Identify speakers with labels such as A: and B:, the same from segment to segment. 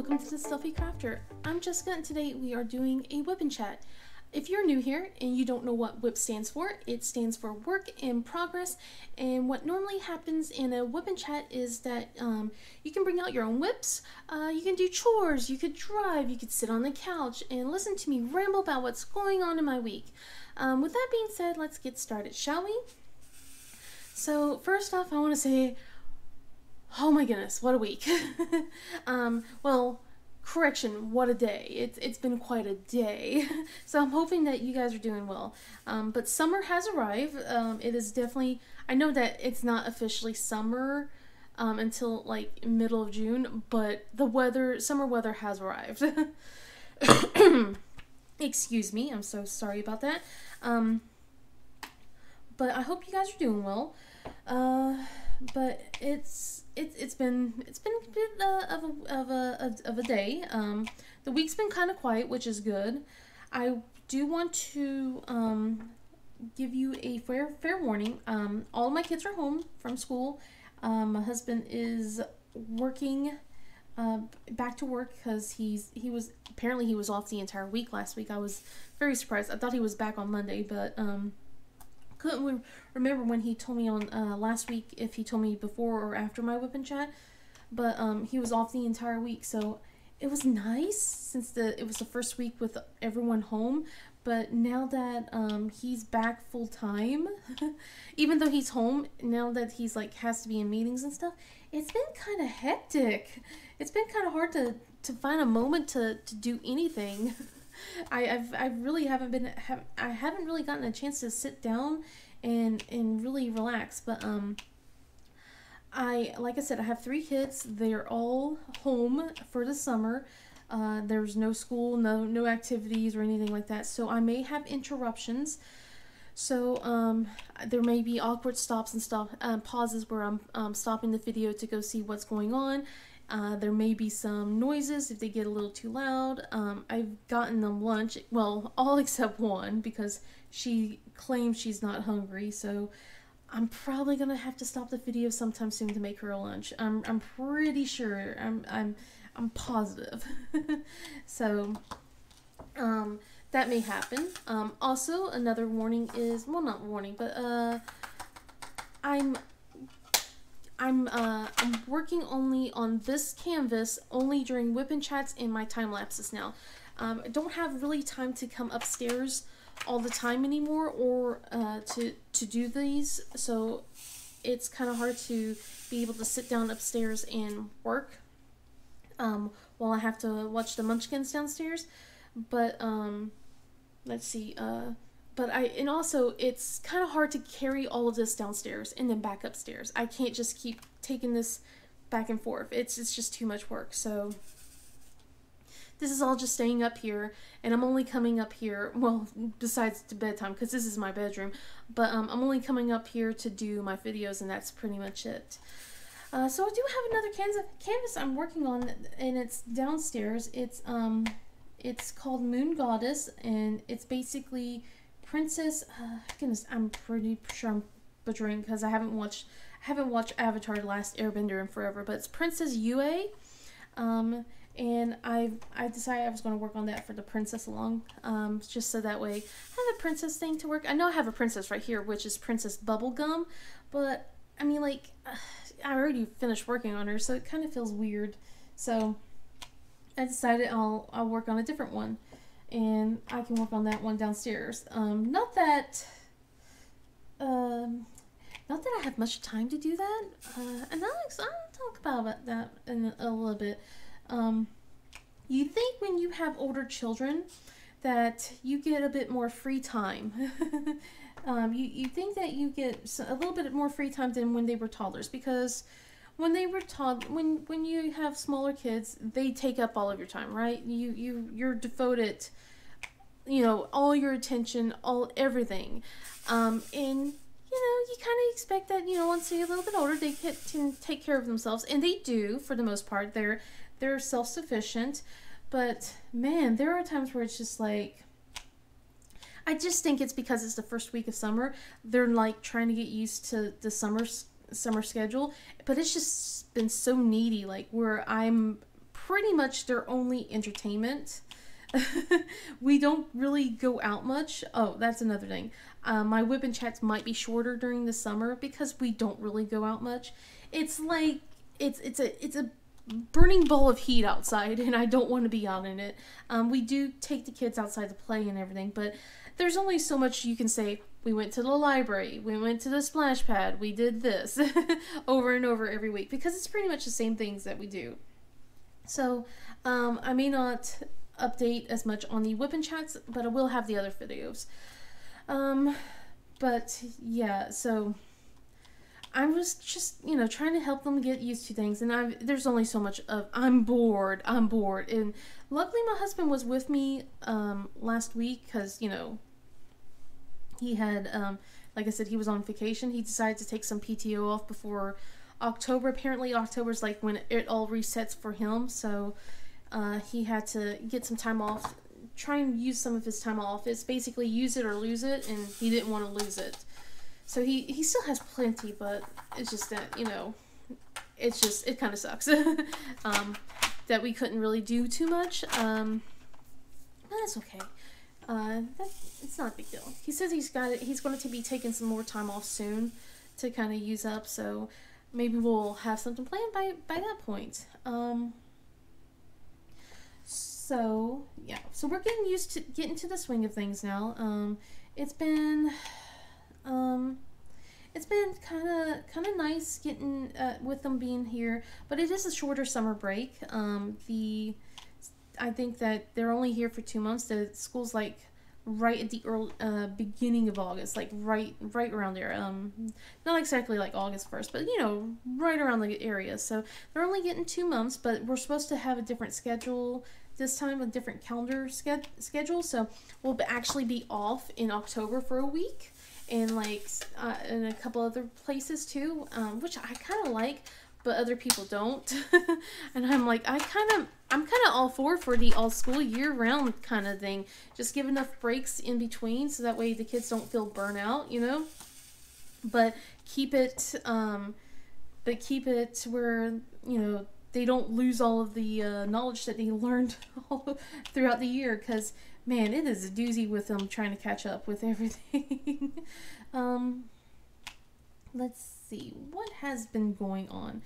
A: welcome to the Stuffy Crafter. I'm Jessica and today we are doing a Wip Chat. If you're new here and you don't know what WIP stands for, it stands for Work in Progress, and what normally happens in a Wip Chat is that you can bring out your own whips, you can do chores, you could drive, you could sit on the couch and listen to me ramble about what's going on in my week. With that being said, let's get started, shall we? So first off, I want to say, oh my goodness, what a week. Well, correction, what a day. It's been quite a day. So I'm hoping that you guys are doing well. But summer has arrived. It is definitely, I know that it's not officially summer until like middle of June, but the weather, summer weather has arrived. Excuse me, I'm so sorry about that. But I hope you guys are doing well. But it's been a bit of a day. The week's been kind of quiet, which is good. I do want to give you a fair warning. All of my kids are home from school. My husband is working back to work because he was off the entire week last week. I was very surprised. I thought he was back on Monday, but couldn't remember when he told me on last week, if he told me before or after my Wip Chat, but he was off the entire week, so it was nice since it was the first week with everyone home. But now that he's back full time, even though he's home, now that he's like has to be in meetings and stuff, it's been kind of hectic. It's been kind of hard to find a moment to do anything. I really haven't really gotten a chance to sit down and really relax. But like I said, I have 3 kids. They're all home for the summer. There's no school, no activities or anything like that. So I may have interruptions. So there may be awkward stops and pauses where I'm stopping the video to go see what's going on. There may be some noises if they get a little too loud. I've gotten them lunch, well, all except one, because she claims she's not hungry, so I'm probably gonna have to stop the video sometime soon to make her a lunch. I'm pretty sure. I'm positive. So that may happen. Also, another warning is, well, not warning, but I'm working only on this canvas only during Wip Chats and my time lapses now. I don't have really time to come upstairs all the time anymore, or to do these, so it's kind of hard to be able to sit down upstairs and work while I have to watch the Munchkins downstairs. But let's see. And also, it's kind of hard to carry all of this downstairs and then back upstairs. I can't just keep taking this back and forth. It's just too much work. So this is all just staying up here, and I'm only coming up here, well, besides to bedtime, because this is my bedroom, but I'm only coming up here to do my videos, and that's pretty much it. So I do have another canvas I'm working on, and it's downstairs. It's called Moon Goddess, and it's basically Princess, goodness, I'm pretty sure I'm butchering because I haven't watched Avatar: The Last Airbender in forever, but it's Princess Yue, and I decided I was going to work on that for the princess along, just so that way I have a princess thing to work. I know I have a princess right here, which is Princess Bubblegum, but I mean, like, I already finished working on her, so it kind of feels weird. So I decided I'll work on a different one, and I can work on that one downstairs. Not that I have much time to do that, and I'll talk about that in a little bit. You think when you have older children that you get a bit more free time. You think that you get a little bit more free time than when they were toddlers, because when they were when you have smaller kids, they take up all of your time, right? You're devoted, you know, all your attention, everything, and you know, you kind of expect that, you know, once they get a little bit older, they can take care of themselves, and they do for the most part. They're self-sufficient, but man, there are times where it's just like, I just think it's because it's the first week of summer. They're like trying to get used to the summer schedule, but it's just been so needy, like where I'm pretty much their only entertainment. We don't really go out much. Oh, that's another thing. My Whip and Chats might be shorter during the summer because we don't really go out much. It's like it's a burning ball of heat outside, and I don't want to be out in it. We do take the kids outside to play and everything, but there's only so much you can say. We went to the library, we went to the splash pad, we did this over and over every week because it's pretty much the same things that we do. So I may not update as much on the Whip and Chats, but I will have the other videos. But yeah, so I was just, trying to help them get used to things, and there's only so much of I'm bored, and luckily my husband was with me last week because he had like I said, he was on vacation. He decided to take some PTO off before October. Apparently October's like when it all resets for him, so he had to get some time off, try and use some of his time off. It's basically use it or lose it, and he didn't want to lose it. So he still has plenty, but it's just that, it kind of sucks that we couldn't really do too much. But that's okay. It's not a big deal. He says he's going to be taking some more time off soon to kind of use up, so maybe we'll have something planned by that point. So yeah, so we're getting used to getting to the swing of things now. It's been kind of nice getting with them being here, but it is a shorter summer break. I think that they're only here for 2 months. The school's like right at the early beginning of August, like right around there. Not exactly like August 1st, but right around the area. So they're only getting 2 months, but we're supposed to have a different schedule this time, a different calendar schedule. So we'll actually be off in October for a week, and like in a couple other places too, which I kind of like, but other people don't. And I'm like, I'm kind of all for the all school year round kind of thing. Just give enough breaks in between so that way the kids don't feel burnout, but keep it where, they don't lose all of the knowledge that they learned all throughout the year, because man, it is a doozy with them trying to catch up with everything. Let's see what has been going on.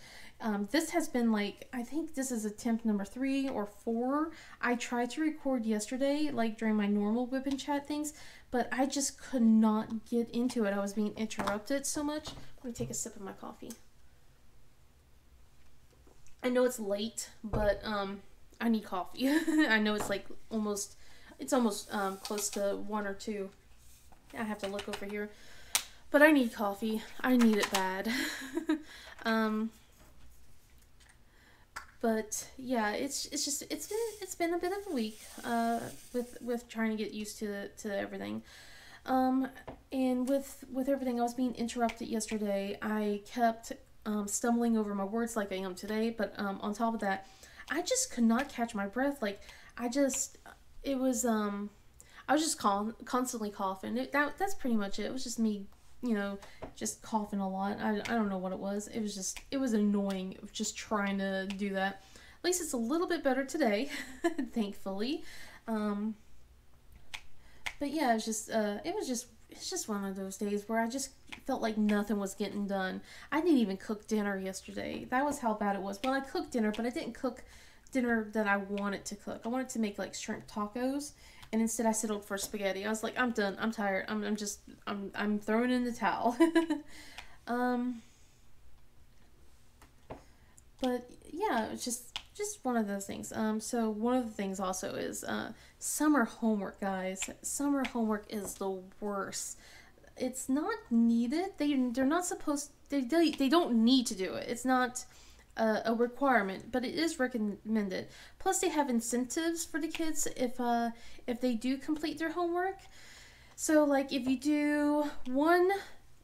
A: This has been like, I think this is attempt number 3 or 4. I tried to record yesterday, like during my normal Whip and Chat things, but I just could not get into it. I was being interrupted so much. Let me take a sip of my coffee. I know it's late, but I need coffee. I know it's like almost close to 1 or 2. I have to look over here. But I need coffee. I need it bad. But yeah, it's been a bit of a week with trying to get used to everything. And with everything, I was being interrupted yesterday. I kept stumbling over my words like I am today, but on top of that, I just could not catch my breath. Like I was just constantly coughing. That's pretty much it. It was just me, just coughing a lot. I don't know what it was. It was annoying just trying to do that. At least it's a little bit better today, thankfully. But yeah, it's just one of those days where I just felt like nothing was getting done. I didn't even cook dinner yesterday. That was how bad it was. Well, I cooked dinner, but I didn't cook dinner that I wanted to cook. I wanted to make like shrimp tacos, and instead I settled for spaghetti. I was like, I'm done. I'm tired. I'm throwing in the towel. But yeah, it's just one of those things. So one of the things also is summer homework, guys. Summer homework is the worst. It's not needed. They're not supposed. They don't need to do it. It's not a requirement, but it is recommended. Plus, they have incentives for the kids if they do complete their homework. So, like, if you do one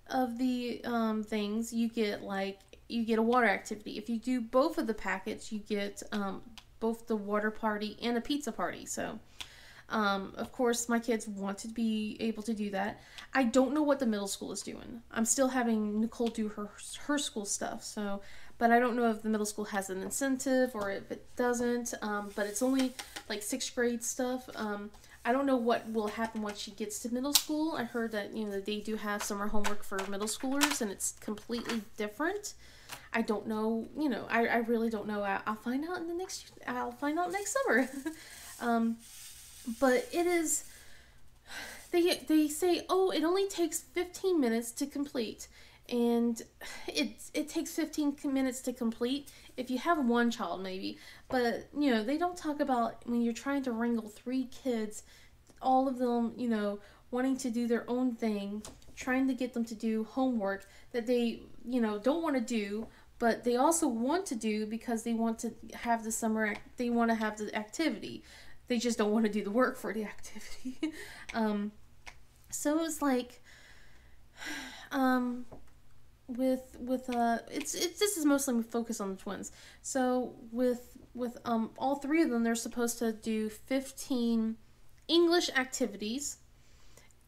A: of the things, you get a water activity. If you do both of the packets, you get both the water party and a pizza party. So, Of course, my kids want to be able to do that. I don't know what the middle school is doing. I'm still having Nicole do her school stuff. So, but I don't know if the middle school has an incentive or if it doesn't. But it's only like 6th grade stuff. I don't know what will happen once she gets to middle school. I heard that, you know, they do have summer homework for middle schoolers, and it's completely different. I don't know, you know, I really don't know. I'll find out I'll find out next summer. But it is, they say, oh, it only takes 15 minutes to complete. And it takes 15 minutes to complete if you have one child, maybe. But, you know, they don't talk about when you're trying to wrangle 3 kids, all of them, you know, wanting to do their own thing, trying to get them to do homework that they, you know, don't want to do, but they also want to do because they want to have the they want to have the activity. They just don't want to do the work for the activity. So it's like, this is mostly focused on the twins. So with all 3 of them, they're supposed to do 15 English activities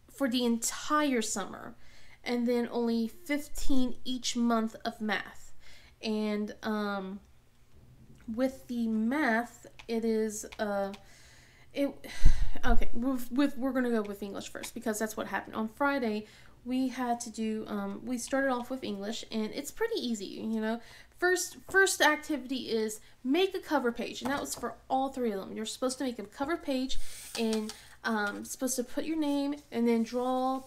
A: for the entire summer, and then only 15 each month of math. And with the math, it is okay. We're gonna go with English first because that's what happened on Friday. We had to do, we started off with English, and it's pretty easy, you know. First activity is make a cover page, and that was for all 3 of them. You're supposed to make a cover page, and supposed to put your name, and then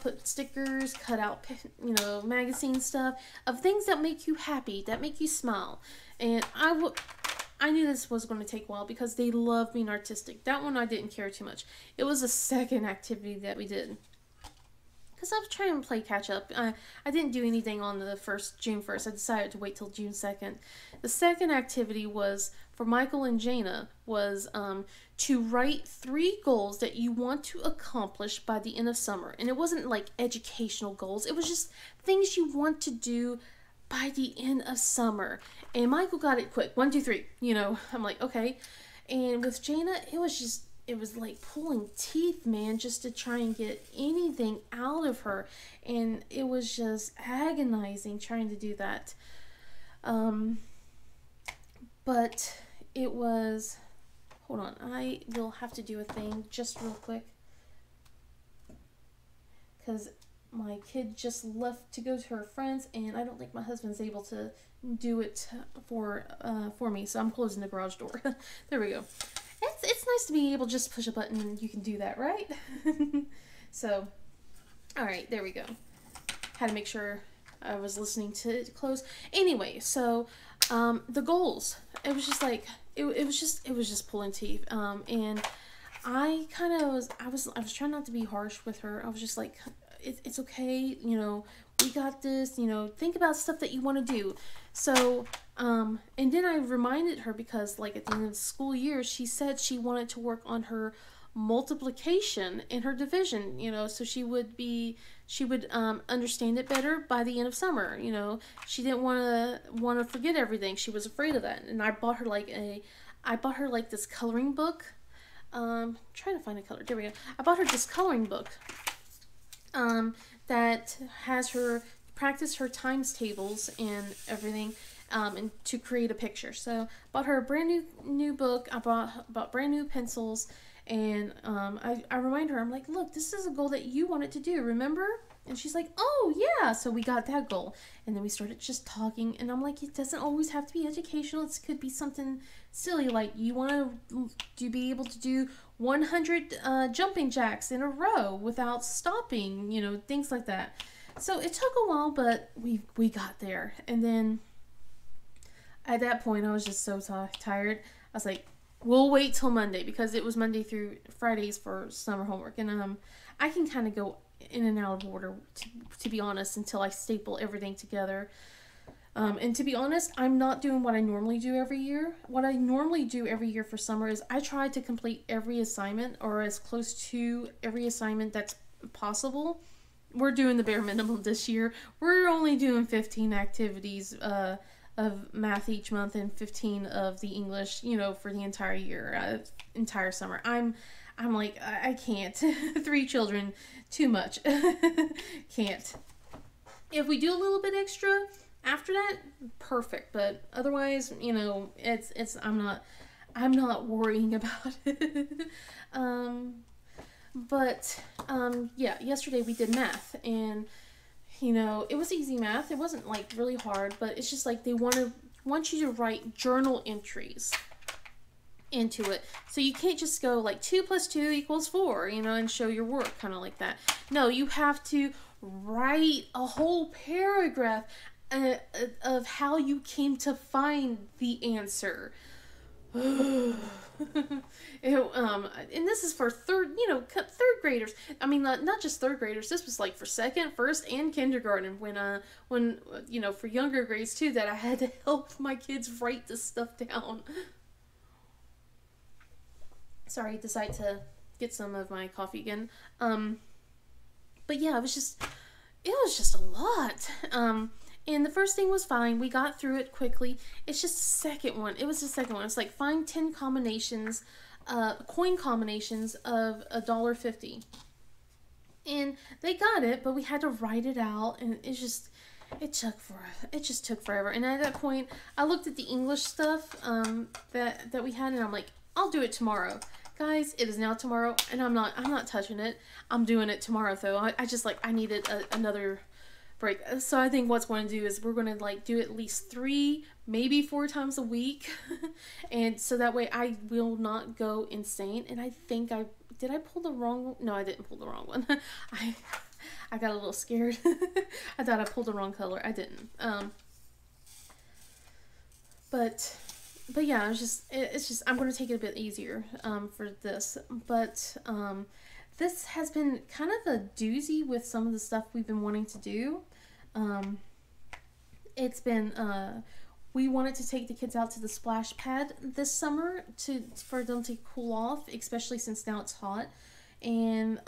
A: put stickers, cut out, you know, magazine stuff of things that make you happy, that make you smile. And I knew this was going to take a while because they love being artistic. That one I didn't care too much. It was the second activity that we did, because I was trying to play catch up. I didn't do anything on the June 1st. I decided to wait till June 2nd. The second activity was, for Michael and Jana, was to write 3 goals that you want to accomplish by the end of summer. And it wasn't like educational goals. It was just things you want to do by the end of summer. And Michael got it quick. 1, 2, 3. You know, I'm like, okay. And with Jana, it was like pulling teeth, man, just to try and get anything out of her. And it was just agonizing trying to do that. But it was, hold on, I will have to do a thing just real quick, because my kid just left to go to her friends, and I don't think my husband's able to do it for me, so I'm closing the garage door. There we go. It's nice to be able to just push a button and you can do that, right? So, alright, there we go. Had to make sure I was listening to it close. Anyway, so, the goals. It was just like, it was just pulling teeth. And I kind of I was trying not to be harsh with her. I was just like, it's okay, you know, we got this, you know, think about stuff that you want to do. So, and then I reminded her, because like at the end of the school year, she said she wanted to work on her multiplication and her division, you know, so she would understand it better by the end of summer, you know. She didn't want to forget everything. She was afraid of that. And I bought her like this coloring book. Trying to find a color. There we go. I bought her this coloring book that has her practice her times tables and everything, and to create a picture. So bought her a brand new book. I bought brand new pencils, and I remind her, I'm like, look, this is a goal that you wanted to do, remember? And she's like, oh yeah. So we got that goal, and then we started just talking, and I'm like, it doesn't always have to be educational. It could be something silly, like you want to be able to do 100 jumping jacks in a row without stopping, you know, things like that. So it took a while, but we got there. And then at that point, I was just so tired. I was like, we'll wait till Monday, because it was Monday through Fridays for summer homework. And I can kind of go in and out of order, to be honest, until I staple everything together. And to be honest, I'm not doing what I normally do every year. What I normally do every year for summer is I try to complete every assignment, or as close to every assignment that's possible. We're doing the bare minimum this year. We're only doing 15 activities of math each month, and 15 of the English, you know, for the entire year, entire summer. I'm like, I can't. 3 children, too much. Can't. If we do a little bit extra after that, perfect. But otherwise, you know, it's I'm not worrying about it. Yeah, yesterday we did math, and you know, it was easy math. It wasn't like really hard, but it's just like they want you to write journal entries into it. So you can't just go like 2 + 2 = 4, you know, and show your work kind of like that. No, you have to write a whole paragraph of how you came to find the answer. And this is for third graders. I mean, not just third graders. This was like for second, first, and kindergarten. When you know, for younger grades too, that I had to help my kids write this stuff down. Sorry, I decided to get some of my coffee again. But yeah, it was just a lot. And the first thing was fine. We got through it quickly. It's just the second one. It was the second one. It's like find 10 combinations, coin combinations of $1.50. And they got it, but we had to write it out, and it just took forever. And at that point, I looked at the English stuff that we had, and I'm like, I'll do it tomorrow. Guys, it is now tomorrow, and I'm not touching it. I'm doing it tomorrow, though. I needed another break. So I think what's going to do is we're going to like do at least 3, maybe 4 times a week. And so that way I will not go insane. And I think did I pull the wrong one? No, I didn't pull the wrong one. I got a little scared. I thought I pulled the wrong color. I didn't. But yeah, it's just I'm going to take it a bit easier for this. But this has been kind of a doozy with some of the stuff we've been wanting to do. It's been we wanted to take the kids out to the splash pad this summer for them to cool off, especially since now it's hot. And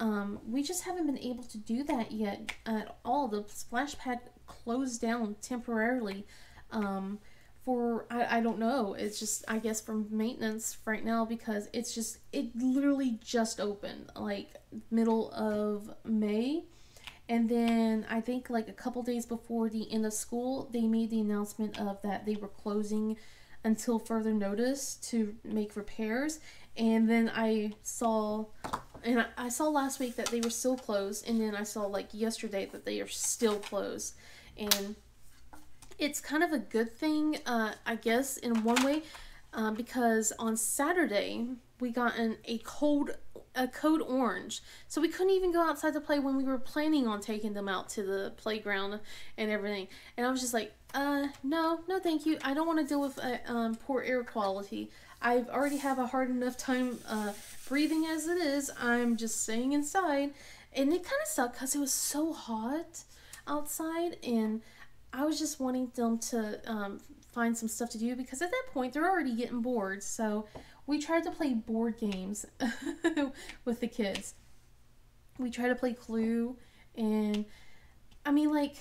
A: we just haven't been able to do that yet at all. The splash pad closed down temporarily. I don't know. It's just, I guess, for maintenance right now, because it literally just opened like middle of May. And then I think like a couple days before the end of school, they made the announcement of that they were closing until further notice to make repairs. And then I saw last week that they were still closed. And then I saw like yesterday that they are still closed. And it's kind of a good thing, I guess, in one way, because on Saturday we got a code orange, so we couldn't even go outside to play when we were planning on taking them out to the playground and everything. And I was just like, no, thank you. I don't want to deal with poor air quality. I already have a hard enough time breathing as it is. I'm just staying inside, and it kind of sucked because it was so hot outside, and I was just wanting them to find some stuff to do, because at that point they're already getting bored. So we tried to play board games with the kids. We tried to play Clue, and I mean, like,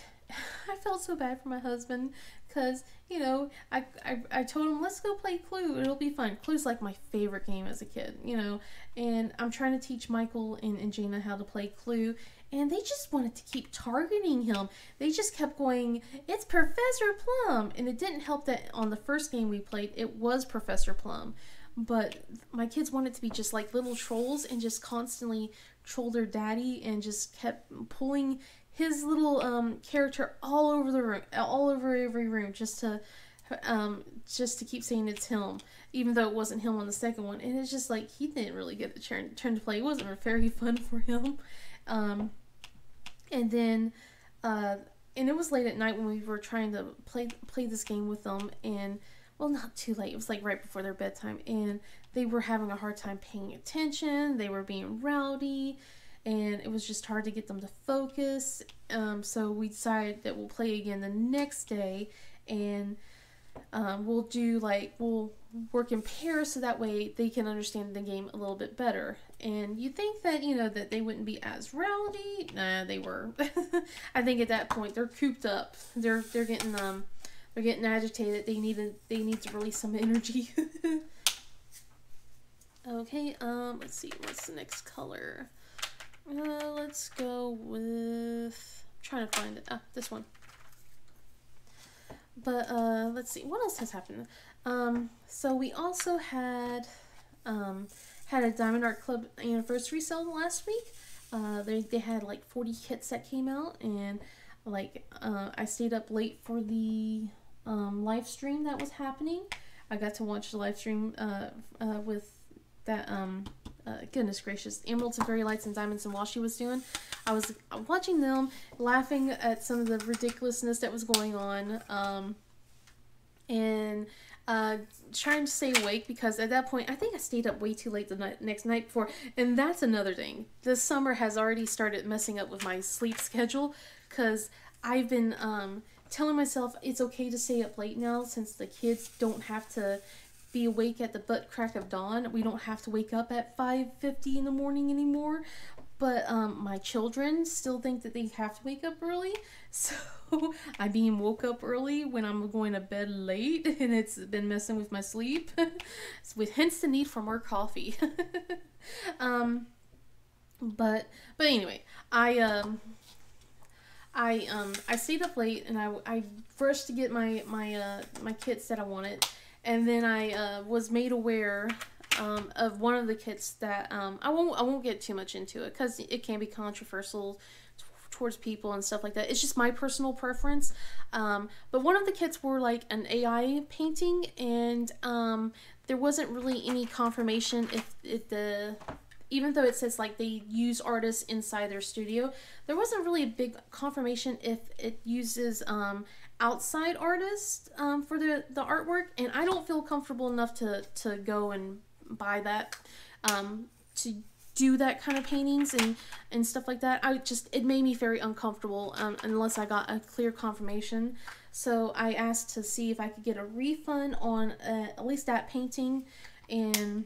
A: I felt so bad for my husband, because, you know, I told him, let's go play Clue, it'll be fun. Clue's like my favorite game as a kid, you know, and I'm trying to teach Michael and Jana how to play Clue, and they just wanted to keep targeting him. They just kept going, it's Professor Plum, and it didn't help that on the first game we played, it was Professor Plum, but my kids wanted to be just like little trolls and just constantly troll their daddy, and just kept pulling his little character all over the room, all over every room, just to keep saying it's him, even though it wasn't him on the second one. And it's just like, he didn't really get the turn to play. It wasn't very fun for him. And then and it was late at night when we were trying to play this game with them, and well, not too late, it was like right before their bedtime, and they were having a hard time paying attention. They were being rowdy, and it was just hard to get them to focus. So we decided that we'll play again the next day, and we'll work in pairs, so that way they can understand the game a little bit better. And you think that, you know, that they wouldn't be as rowdy. Nah, they were. I think at that point they're cooped up. They're getting agitated. They need to release some energy. Okay, let's see, what's the next color? Let's go with, I'm trying to find it. This one. But, let's see, what else has happened? So we also had a Diamond Art Club anniversary sale last week. They had like 40 kits that came out, and like I stayed up late for the live stream that was happening. I got to watch the live stream with that goodness gracious, Emeralds and Fairy Lights and Diamonds and Washi was doing. I was watching them, laughing at some of the ridiculousness that was going on, and trying to stay awake, because at that point I think I stayed up way too late the next night before. And that's another thing, this summer has already started messing up with my sleep schedule, because I've been telling myself it's okay to stay up late now, since the kids don't have to be awake at the butt crack of dawn. We don't have to wake up at 5:50 in the morning anymore. But my children still think that they have to wake up early, so I'm being woke up early when I'm going to bed late, and it's been messing with my sleep. With hence the need for more coffee. But anyway, I stayed up late, and I rushed to get my kits that I wanted, and then I was made aware of one of the kits that I won't get too much into it, because it can be controversial towards people and stuff like that. It's just my personal preference. But one of the kits were like an AI painting, and there wasn't really any confirmation if even though it says like they use artists inside their studio, there wasn't really a big confirmation if it uses outside artists for the artwork, and I don't feel comfortable enough to go and buy that to do that kind of paintings and stuff like that. It made me very uncomfortable unless I got a clear confirmation. So I asked to see if I could get a refund on at least that painting, and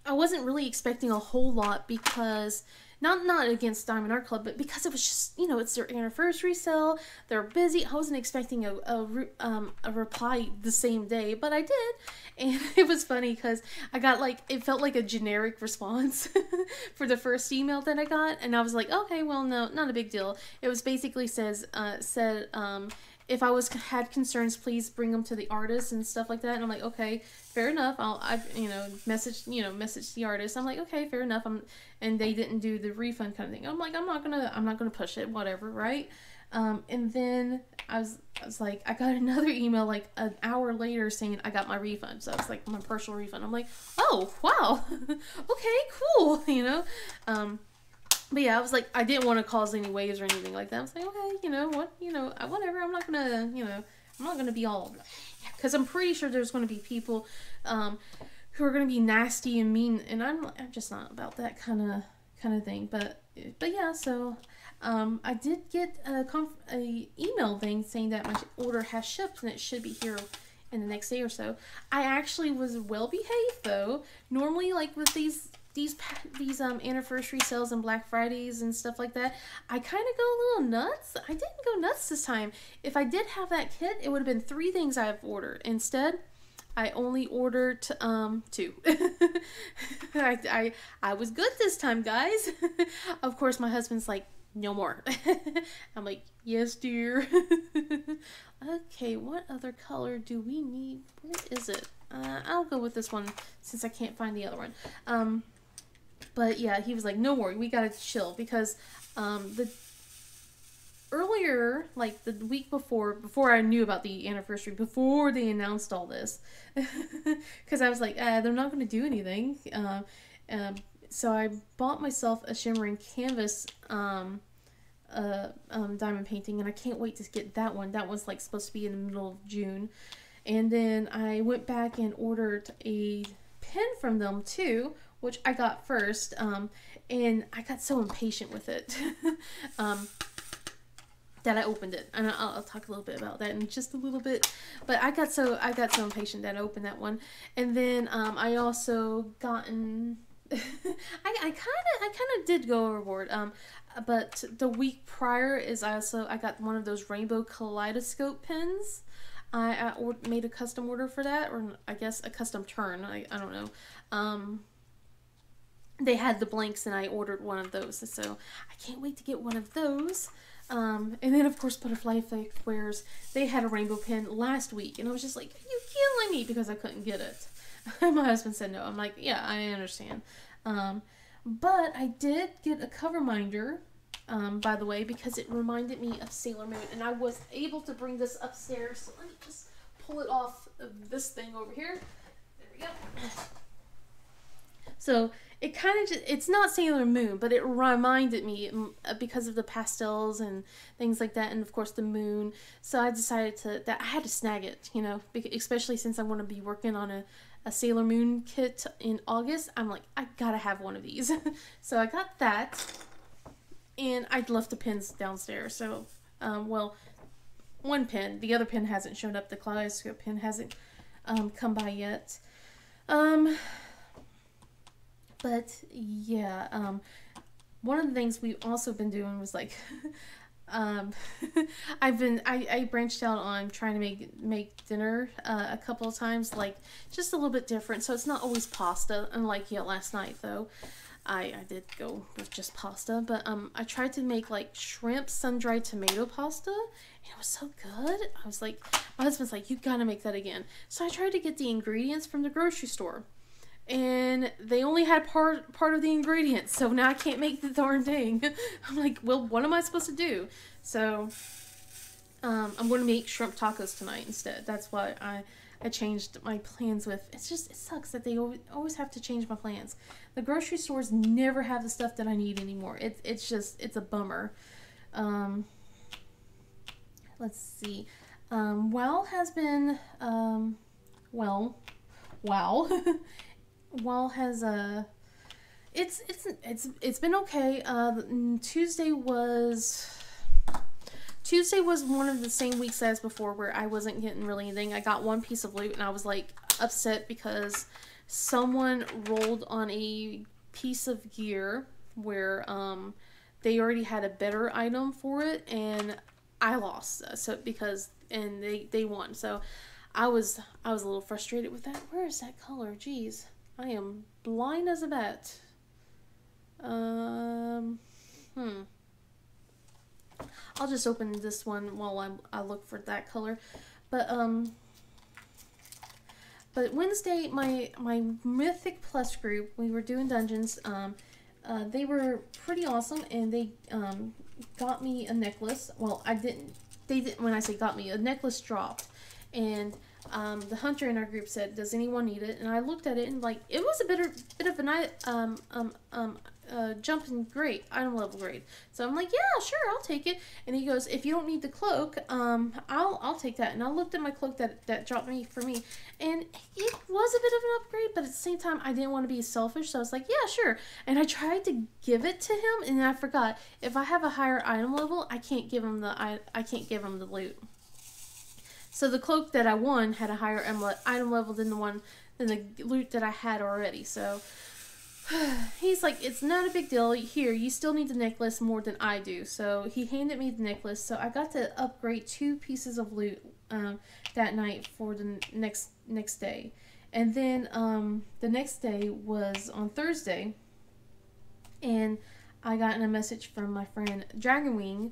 A: I wasn't really expecting a whole lot, because not against Diamond Art Club, but because it was just, it's their anniversary sale, they're busy. I wasn't expecting a reply the same day, but I did, and it was funny because I got it felt like a generic response for the first email that I got, and I was like, okay, well, no, not a big deal. It was basically said if I had concerns, please bring them to the artist and stuff like that. And I'm like, okay, fair enough. I message the artist. I'm like, okay, fair enough. And they didn't do the refund kind of thing. I'm like, I'm not gonna push it, whatever, right? And then I was like, I got another email like an hour later saying I got my refund. So it's like my personal refund. I'm like, oh wow, okay, cool, But yeah, I was like, I didn't want to cause any waves or anything like that. I was like, okay, whatever. I'm not gonna be all, because I'm pretty sure there's gonna be people, who are gonna be nasty and mean, and I'm just not about that kind of thing. But yeah, so, I did get a email thing saying that my order has shipped and it should be here in the next day or so. I actually was well behaved though. Normally, like with these anniversary sales and Black Fridays and stuff like that, I kind of go a little nuts. I didn't go nuts this time. If I did have that kit, it would have been 3 things I've ordered. Instead, I only ordered 2. I was good this time, guys. Of course, my husband's like, no more. I'm like, yes, dear. Okay, what other color do we need? Where is it? I'll go with this one since I can't find the other one. But yeah, he was like, no worry, we gotta chill, because the earlier, like the week before I knew about the anniversary, before they announced all this, because I was like, they're not gonna do anything. So I bought myself a shimmering canvas diamond painting, and I can't wait to get that one. That was like supposed to be in the middle of June. And then I went back and ordered a pen from them too, which I got first, and I got so impatient with it that I opened it, and I'll talk a little bit about that in just a little bit. But I got so impatient that I opened that one, and then I also gotten I kind of did go overboard. But the week prior I got one of those rainbow kaleidoscope pens. I made a custom order for that, or I guess a custom turn. I don't know. they had the blanks and I ordered one of those. So I can't wait to get one of those. And then of course Butterfly Effect Wares, they had a rainbow pen last week and I was just like, are you killing me? Because I couldn't get it. My husband said no. I'm like, yeah, I understand. But I did get a cover minder, by the way, because it reminded me of Sailor Moon and I was able to bring this upstairs. So let me just pull it off of this thing over here. There we go. So it kind of it's not Sailor Moon, but it reminded me because of the pastels and things like that, and of course the moon. So I decided that I had to snag it, you know, especially since I want to be working on a Sailor Moon kit in August. I'm like, I gotta have one of these. So I got that, and I left the pins downstairs. So, well, one pin, the other pin hasn't shown up. The kaleidoscope pin hasn't come by yet. But yeah, one of the things we've also been doing was like, I branched out on trying to make dinner a couple of times, like just a little bit different. So it's not always pasta. Unlike last night though, I did go with just pasta. But I tried to make like shrimp sun-dried tomato pasta, and it was so good. I was like, my husband's like, you gotta make that again. So I tried to get the ingredients from the grocery store. And they only had part of the ingredients, so now I can't make the darn thing. I'm like, well, what am I supposed to do? So, I'm going to make shrimp tacos tonight instead. That's what I changed my plans with. It's just, it sucks that they always have to change my plans. The grocery stores never have the stuff that I need anymore. It's just, it's a bummer. Let's see. Wow has been, wow. Wall has it's been okay. Tuesday was one of the same weeks as before where I wasn't getting really anything. I got one piece of loot and I was like upset because someone rolled on a piece of gear where they already had a better item for it and I lost. And they won. So I was a little frustrated with that. Where is that color? Jeez. I am blind as a bat. I'll just open this one while I look for that color. But Wednesday, my Mythic Plus group, we were doing dungeons. They were pretty awesome, and they got me a necklace. Well, they didn't. When I say got me, a necklace dropped, and the hunter in our group said, "Does anyone need it?" And I looked at it and like it was a bit of a jump in grade, item level grade. So I'm like, "Yeah, sure, I'll take it." And he goes, "If you don't need the cloak, I'll take that." And I looked at my cloak that dropped for me, and it was a bit of an upgrade, but at the same time, I didn't want to be selfish, so I was like, "Yeah, sure." And I tried to give it to him, and I forgot if I have a higher item level, I can't give him the loot. So the cloak that I won had a higher item level than the loot that I had already. So he's like, it's not a big deal. Here, you still need the necklace more than I do. So he handed me the necklace. So I got to upgrade 2 pieces of loot that night for the next day. And then the next day was on Thursday, and I got a message from my friend Dragonwing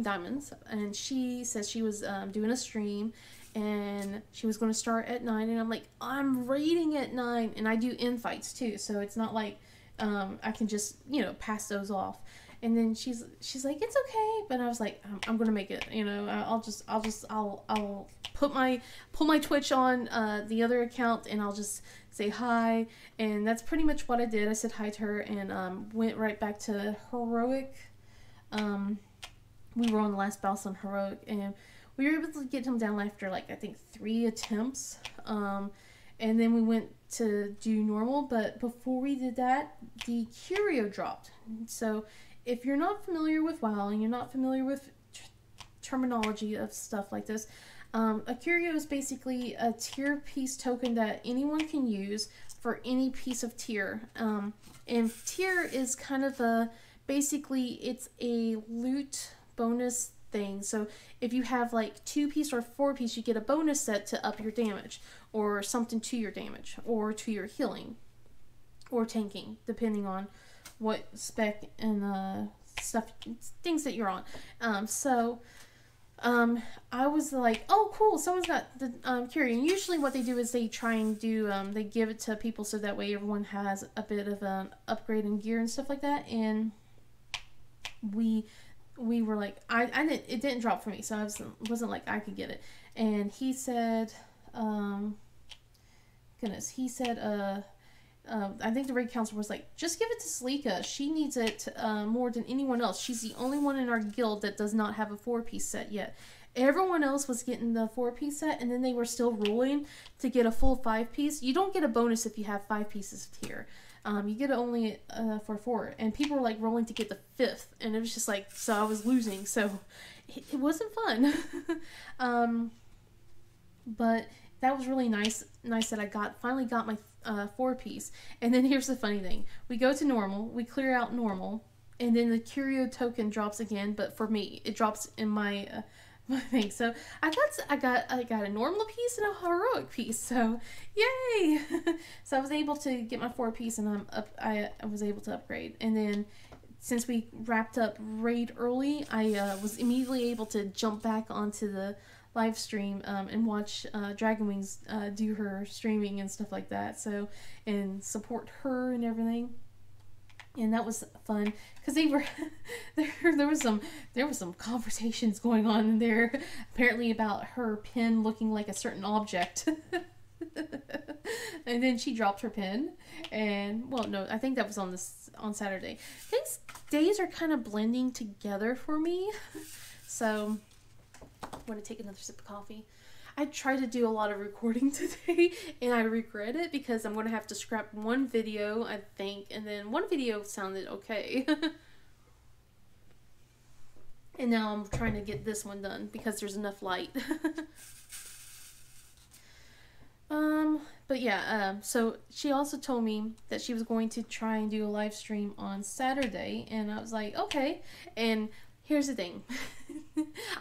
A: Diamonds, and she said she was doing a stream and she was going to start at 9, and I'm like, I'm raiding at 9, and I do infights too, so it's not like I can just pass those off. And then she's like, it's okay, but I was like, I'm gonna make it, I'll pull my Twitch on the other account, and I'll just say hi, and that's pretty much what I did. I said hi to her and went right back to heroic. We were on the last boss on heroic, and we were able to get him down after like I think 3 attempts, and then we went to do normal. But before we did that, the curio dropped. So if you're not familiar with WoW and you're not familiar with terminology of stuff like this, a curio is basically a tier piece token that anyone can use for any piece of tier. And tier is kind of basically it's a loot bonus thing. So if you have like 2-piece or 4-piece, you get a bonus set to up your damage or something to your damage or to your healing. or tanking, depending on what spec and stuff, things that you're on. I was like, oh, cool, someone's got the Curie. And usually what they do is they try and do, they give it to people so that way everyone has a bit of an upgrade in gear and stuff like that. And we were like, I didn't, it didn't drop for me, so I wasn't like I could get it. And he said, he said, I think the raid counselor was like, just give it to Sleeka. She needs it more than anyone else. She's the only one in our guild that does not have a 4-piece set yet. Everyone else was getting the 4-piece set, and then they were still rolling to get a full 5-piece. You don't get a bonus if you have 5 pieces here. You get it only for 4. And people were like rolling to get the 5th, and it was just like, so I was losing. So it wasn't fun. But that was really nice that I finally got my 4-piece. And then here's the funny thing. We go to normal, we clear out normal, and then the curio token drops again, but for me, it drops in my my thing. So I got a normal piece and a heroic piece. So yay! So I was able to get my 4-piece, and I was able to upgrade. And then since we wrapped up raid early, I was immediately able to jump back onto the live stream and watch Dragon Wings do her streaming and stuff like that. So, and support her and everything. And that was fun because they were there was some conversations going on in there, apparently about her pin looking like a certain object. And then she dropped her pin, and well, no, I think that was on Saturday. Things days are kind of blending together for me, so I'm gonna take another sip of coffee. I tried to do a lot of recording today, and I regret it because I'm going to have to scrap one video, I think, and then one video sounded okay. And now I'm trying to get this one done because there's enough light. But yeah, so she also told me that she was going to try and do a live stream on Saturday, and I was like, okay. And here's the thing.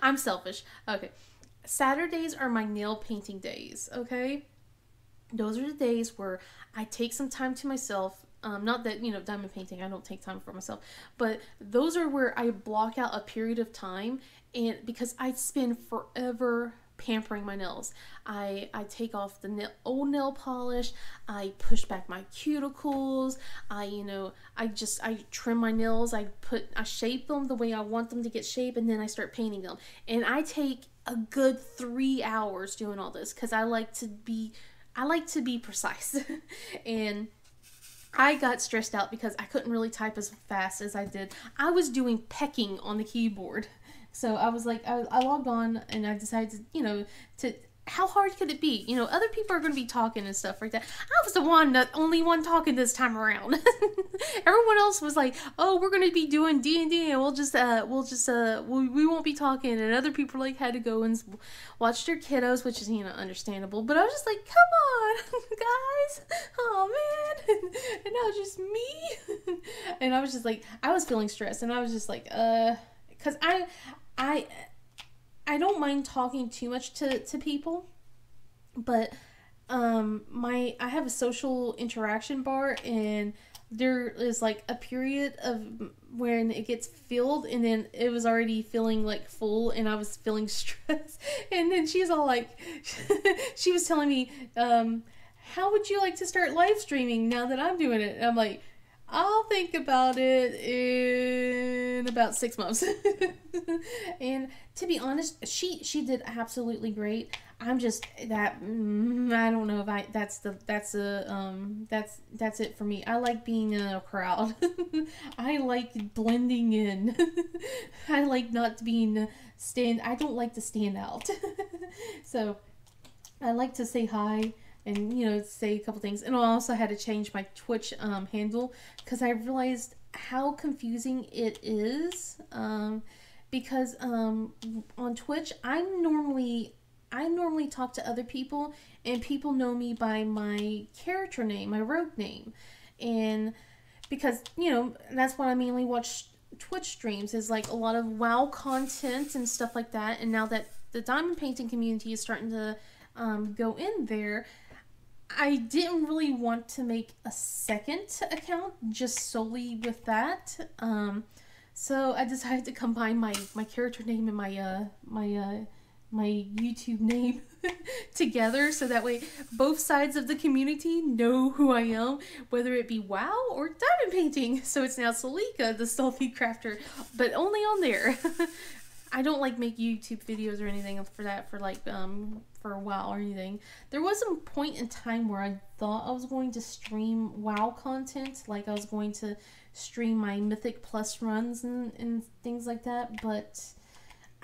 A: I'm selfish. Okay. Saturdays are my nail painting days, okay? Those are the days where I take some time to myself. Not that, diamond painting, I don't take time for myself. But those are where I block out a period of time, and because I spend forever pampering my nails. I take off the old nail polish, I push back my cuticles, I trim my nails, I shape them the way I want them to get shaped, and then I start painting them. And I take a good 3 hours doing all this because I like to be precise. And I got stressed out because I couldn't really type as fast as I did. I was doing pecking on the keyboard. So I was like, I logged on and I decided to how hard could it be? Other people are going to be talking and stuff like that. I was the only one talking this time around. Everyone else was like, oh, we're going to be doing D&D and we won't be talking. And other people had to go and watch their kiddos, which is, understandable. But I was just like, come on, guys. Oh, man. And now it's just me. And I was just like, I was feeling stressed. And I was just like, because I don't mind talking too much to people, but I have a social interaction bar, and there is a period of when it gets filled, and then it was already feeling full, and I was feeling stressed. And then she's all she was telling me, how would you like to start live streaming now that I'm doing it? And I'm like, I'll think about it in about 6 months. And to be honest, she did absolutely great. I'm just that I don't know if that's it for me. I like being in a crowd. I like blending in. I like not being I don't like to stand out. So I like to say hi and say a couple things. And I also had to change my Twitch handle because I realized how confusing it is, because on Twitch I normally talk to other people, and people know me by my character name, my rogue name. And because that's what I mainly watch Twitch streams, is a lot of WoW content and stuff like that. And now that the diamond painting community is starting to go in there, I didn't really want to make a second account just solely with that. So I decided to combine my character name and my YouTube name together, so that way both sides of the community know who I am, whether it be WoW or diamond painting. So it's now Salika, the stealthy crafter, but only on there. I don't like make YouTube videos or anything for that, for like for WoW or anything. There was a point in time where I thought I was going to stream WoW content, like I was going to stream my Mythic Plus runs and things like that, but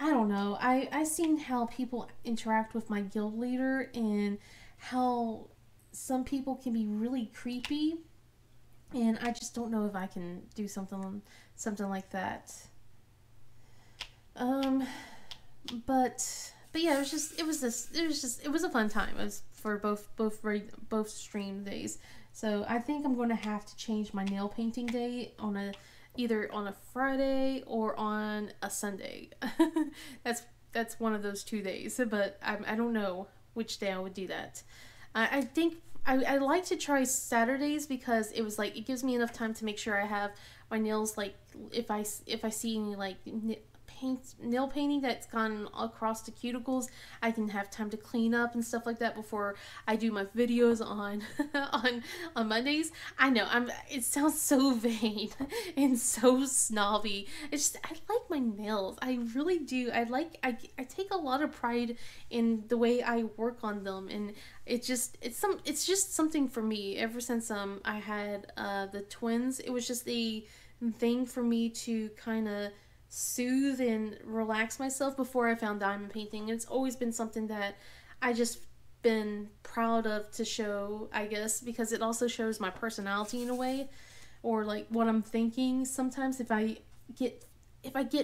A: I don't know. I seen how people interact with my guild leader and how some people can be really creepy, and I just don't know if I can do something like that. But yeah, it was a fun time. It was for both stream days. So I think I'm going to have to change my nail painting day on either on a Friday or on a Sunday. that's one of those 2 days, but I don't know which day I would do that. I think I like to try Saturdays because it was like it gives me enough time to make sure I have my nails, like if I see any like nail painting that's gone across the cuticles, I can have time to clean up and stuff like that before I do my videos on on Mondays. I know it sounds so vain and so snobby. It's just, I like my nails. I really do. I take a lot of pride in the way I work on them, and it's just something for me. Ever since I had the twins, it was just a thing for me to kind of soothe and relax myself before I found diamond painting. It's always been something that I just been proud of to show, I guess, because it also shows my personality in a way, or like what I'm thinking sometimes if I get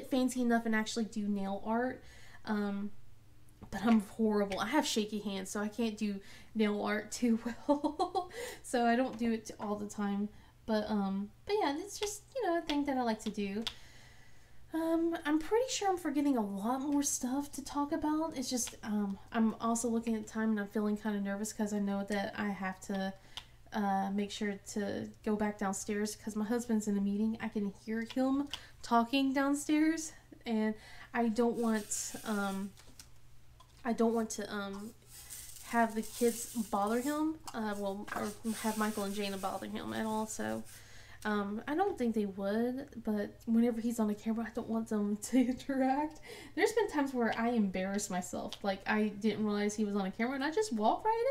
A: fancy enough and actually do nail art. But I'm horrible. I have shaky hands, so I can't do nail art too well. So I don't do it all the time. But yeah, it's just, a thing that I like to do. I'm pretty sure I'm forgetting a lot more stuff to talk about. It's just, I'm also looking at time and I'm feeling kind of nervous because I know that I have to make sure to go back downstairs because my husband's in a meeting. I can hear him talking downstairs, and I don't want to have the kids bother him, or have Michael and Jana bother him at all, so I don't think they would, but whenever he's on the camera, I don't want them to interact. There's been times where I embarrass myself, like I didn't realize he was on a camera and I just walk right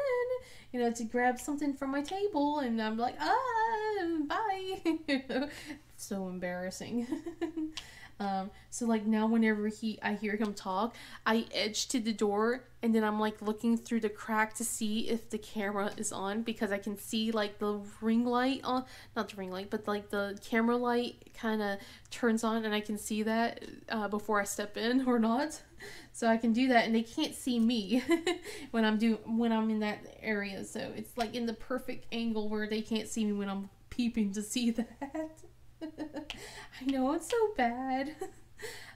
A: in, to grab something from my table, and I'm like, bye. So embarrassing. So like now whenever I hear him talk, I edge to the door and then I'm like looking through the crack to see if the camera is on, because I can see like the ring light on, not the ring light, but like the camera light kind of turns on, and I can see that before I step in or not. So I can do that, and they can't see me when I'm in that area. So it's like in the perfect angle where they can't see me when I'm peeping to see that. I know, it's so bad.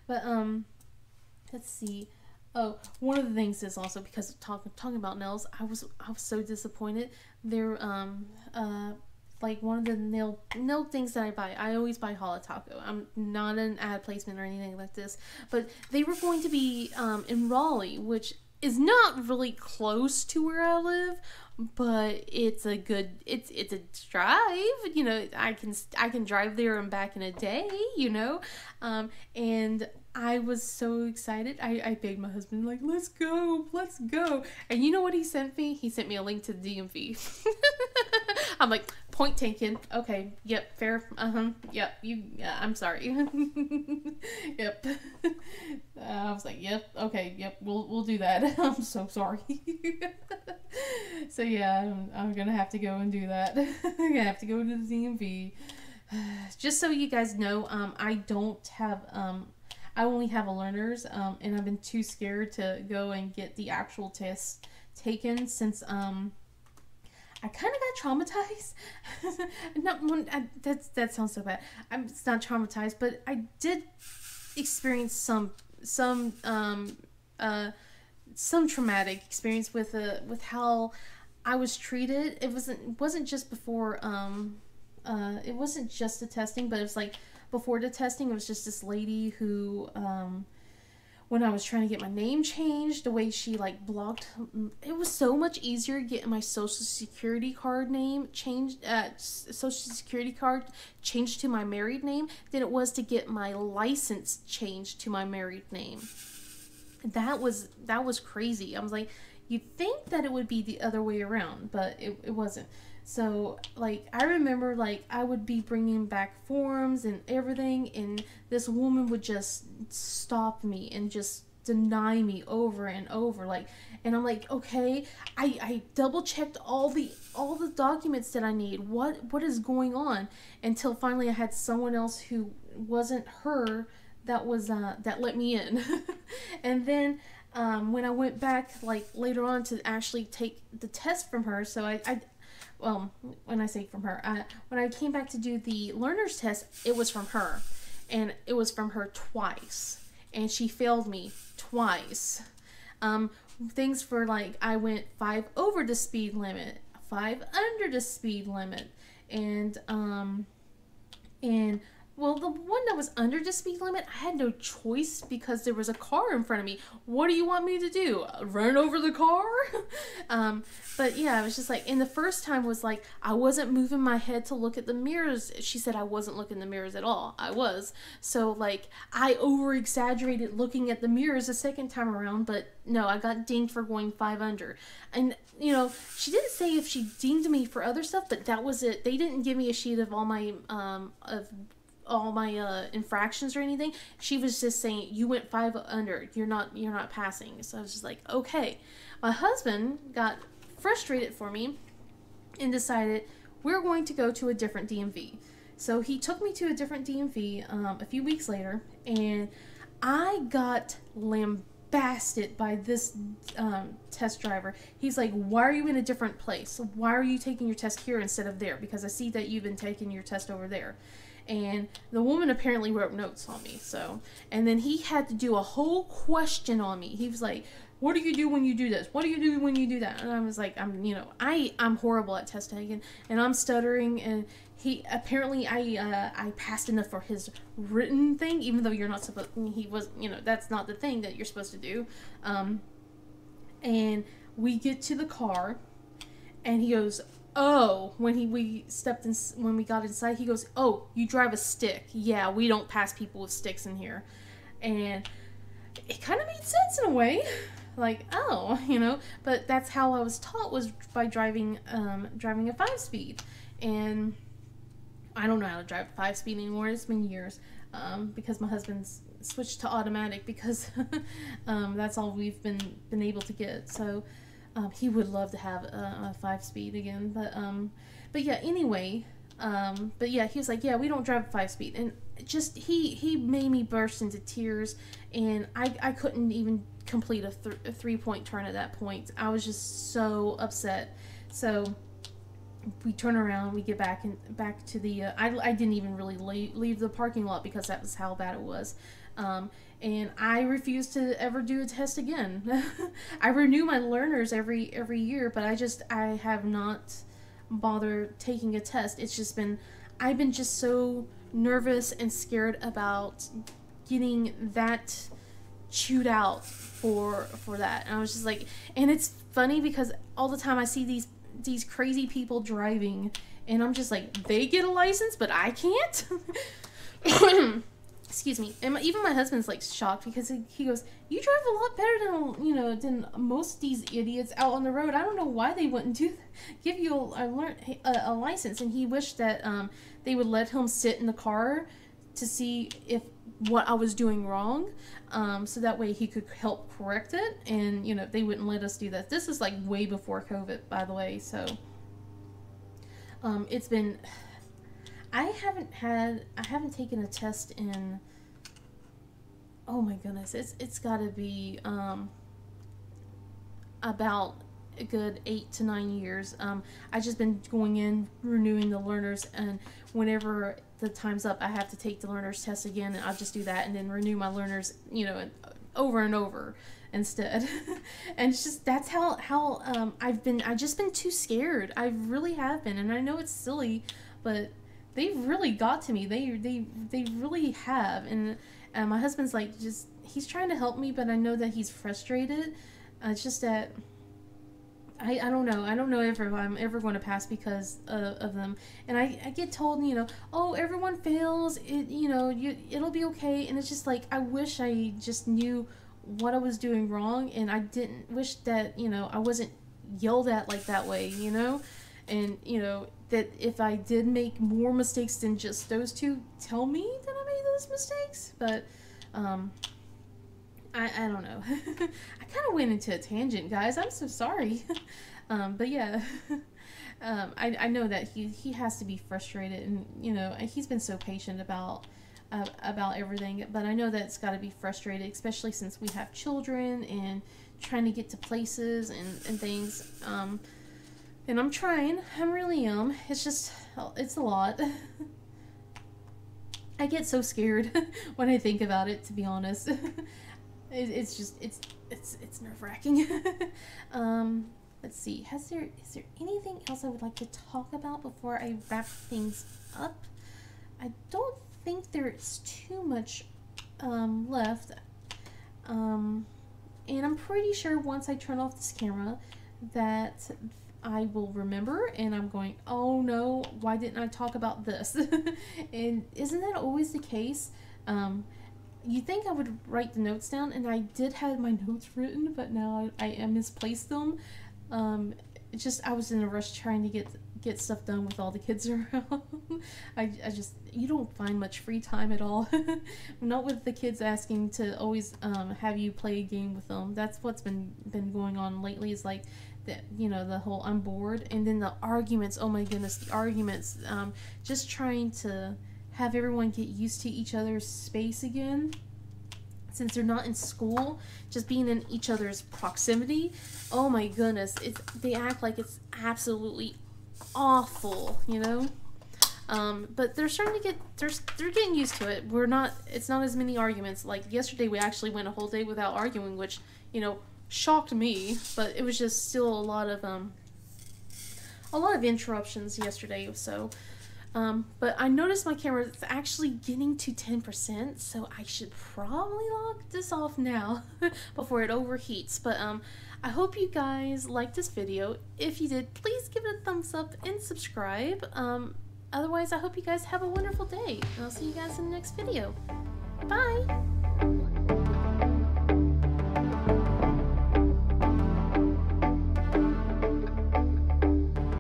A: But let's see. Oh, one of the things is also because of talking about nails, I was so disappointed. They're like one of the nail things that I buy. I always buy Holataco. I'm not an ad placement or anything like this, but they were going to be in Raleigh, which is not really close to where I live, but it's a drive. I can drive there and back in a day, and I was so excited. I begged my husband, like, let's go. And you know what he sent me? He sent me a link to the DMV. I'm like, point taken. Okay, yep, fair. Yep, I'm sorry. Yep. I was like, yep, okay, yep, we'll do that. I'm so sorry. So yeah, I'm gonna have to go and do that. I'm gonna have to go to the DMV. Just so you guys know, I only have a learner's, and I've been too scared to go and get the actual test taken since I kind of got traumatized. That sounds so bad. It's not traumatized, but I did experience some traumatic experience with how I was treated. It wasn't just before it wasn't just the testing, but it was like before the testing. It was just this lady who when I was trying to get my name changed, the way she like blocked, it was so much easier getting my social security card name changed, social security card changed to my married name than it was to get my license changed to my married name. That was crazy. I was like, you'd think that it would be the other way around, but it wasn't. So, like, I remember, like, I would be bringing back forms and everything, and this woman would just stop me and just deny me over and over, like, and I'm like, okay, I double checked all the documents that I need. What is going on? Until finally I had someone else who wasn't her that was that let me in. And then when I went back, like, later on to actually take the test from her, so well, when I say from her, when I came back to do the learner's test, it was from her. And it was from her twice. And she failed me twice. Things for, like, I went 5 over the speed limit, 5 under the speed limit. And well, the one that was under the speed limit, I had no choice because there was a car in front of me. What do you want me to do? Run over the car? But yeah, it was just like, and the first time was like, I wasn't moving my head to look at the mirrors. She said I wasn't looking in the mirrors at all. I was. So, like, I over-exaggerated looking at the mirrors the second time around, but no, I got dinged for going 5 under. And, you know, she didn't say if she dinged me for other stuff, but that was it. They didn't give me a sheet of all my, infractions or anything. She was just saying, you went 5 under, you're not passing. So I was just like, okay. My husband got frustrated for me and decided we're going to go to a different DMV. So he took me to a different DMV a few weeks later, and I got lambasted by this test driver. He's like, why are you in a different place? Why are you taking your test here instead of there? Because I see that you've been taking your test over there. And the woman apparently wrote notes on me. So, and then he had to do a whole question on me. He was like, what do you do when you do this? What do you do when you do that? And I was like, I'm horrible at test taking, and I'm stuttering. And he apparently I passed enough for his written thing, even though you're not supposed. He was, that's not the thing that you're supposed to do. And we get to the car, and he goes, oh, when we got inside, he goes, oh, you drive a stick. Yeah, we don't pass people with sticks in here. And it kind of made sense in a way. Like, oh, but that's how I was taught, was by driving a 5-speed. And I don't know how to drive a 5-speed anymore. It's been years, because my husband's switched to automatic because that's all we've been able to get. So he would love to have a 5-speed again, but yeah, anyway, but yeah, he was like, yeah, we don't drive a 5-speed, and just, he made me burst into tears, and I couldn't even complete a 3-point turn at that point. I was just so upset. So we turn around, we get back to the, I didn't even really leave the parking lot because that was how bad it was. And I refuse to ever do a test again. I renew my learners every year, but I have not bothered taking a test. It's just I've been just so nervous and scared about getting that chewed out for that. And I was just like, and it's funny because all the time I see these crazy people driving, and I'm just like, they get a license, but I can't? Excuse me. And even my husband's like shocked because he goes, you drive a lot better than most of these idiots out on the road. I don't know why they wouldn't give you a license. And he wished that they would let him sit in the car to see what I was doing wrong, so that way he could help correct it. And they wouldn't let us do that. This is like way before COVID, by the way. So it's been. I haven't taken a test in, oh my goodness, it's gotta be about a good 8 to 9 years. I just been going in, renewing the learners, and whenever the time's up, I have to take the learners test again, and I'll just do that and then renew my learners, over and over. instead. And it's just, that's how I've just been too scared. I really have been, and I know it's silly, but they've really got to me. They really have. And my husband's like, just, he's trying to help me, but I know that he's frustrated. It's just that I don't know. I don't know if I'm ever going to pass because of them. And I get told, you know, oh, everyone fails. It'll be okay. And it's just like, I wish I just knew what I was doing wrong, and I didn't wish that, you know, I wasn't yelled at like that way, you know, and, you know, that if I did make more mistakes than just those two, tell me that I made those mistakes. But I don't know. I kind of went into a tangent, guys. I'm so sorry. But yeah, I know that he has to be frustrated, and, you know, he's been so patient about everything. But I know that it's got to be frustrated, especially since we have children and trying to get to places and things. And I'm trying. I really am. It's just, it's a lot. I get so scared when I think about it, to be honest. It's just, it's nerve-wracking. Let's see. Is there anything else I would like to talk about before I wrap things up? I don't think there's too much left. And I'm pretty sure once I turn off this camera that I will remember, and I'm going, oh no, why didn't I talk about this? And isn't that always the case? You think I would write the notes down, and I did have my notes written, but now I misplaced them. It's just, I was in a rush trying to get stuff done with all the kids around. I just, you don't find much free time at all. Not with the kids asking to always have you play a game with them. That's what's been going on lately, is like that, you know, the whole I'm bored, and then the arguments. Oh my goodness, the arguments. Just trying to have everyone get used to each other's space again, since they're not in school, just being in each other's proximity. Oh my goodness, they act like it's absolutely awful, you know. But they're starting to get, they're getting used to it. It's not as many arguments. Like yesterday, we actually went a whole day without arguing, which, you know, shocked me. But it was just still a lot of interruptions yesterday. So. But I noticed my camera is actually getting to 10%, so I should probably log this off now before it overheats. But I hope you guys liked this video. If you did, please give it a thumbs up and subscribe. Otherwise, I hope you guys have a wonderful day, and I'll see you guys in the next video. Bye!